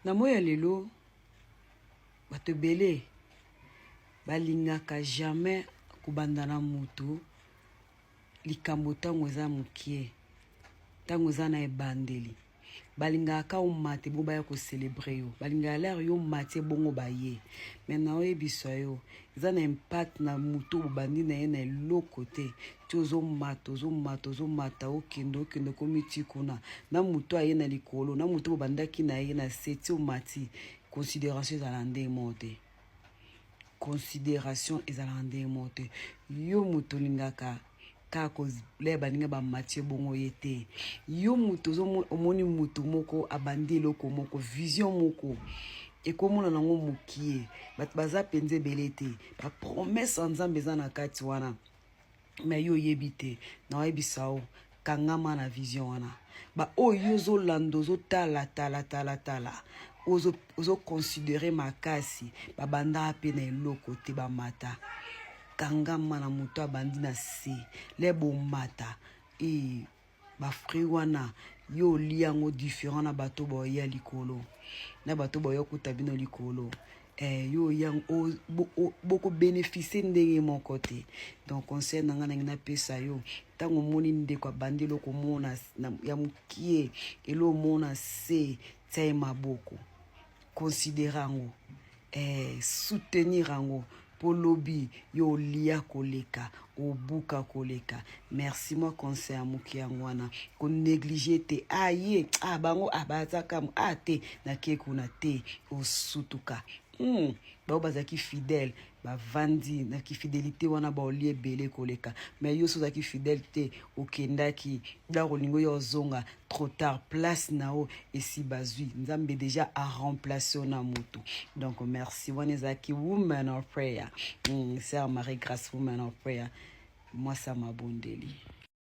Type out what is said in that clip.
Na moya lelo bato belé balingaka jamais kubandana mutu likambo tango eza mukie tango eza na ebandeli balingaka umate bo baya ko célébrer yo balingaka l'air yo matie bongo baye maintenant oyebisa yo eza na impact na mutu bandi na ye na eloko te ti ozomata okende komiti kuna na mutu aye na likolo na mutu bobandaki na ye na seti omati considération ezala ndenge moko te considération ezala ndenge moko te yo mutu olingaka kako le baninga ba matie bongo yete yo mutu omoni mutu moko abandi eloko moko vision moko ekomona nango mukie bato baza penze ebele te ba promesse nzambe eza na kati wana mais yo yebi te na oyebisa o kangama na vision wana ba oyo ozolanda ozotala ozoconsidere makasi babanda pe na eloko te bamata kangama na moto abandi na se lebo mata e ba fruit wana yo liango différent na bato boya likolo na bato boya kuta bino likolo yo yang boko bénéficier ndenge moko te donc conseil nanga na pesa yo tango moni ndeko abandi loko mona ya mukie elo mona se tsaye maboko considérer ngo soutenir ngo pour lobby yo lia koleka obuka koleka merci moi conseil à mukia ngwana ko négliger te aye bango abazaka te na kekuna te osutuka bao bazaki fidèle bavandi na ki fidélité wana ba olie belé koleka mais yo sozaki fidèle te okendaki da rolingo yo zonga trop tard place nao esi bazui nzambe déjà a remplacé na moto donc merci wana ezaki woman of prayer sœur Marie Grâce woman of prayer moi ça m'a bondeli.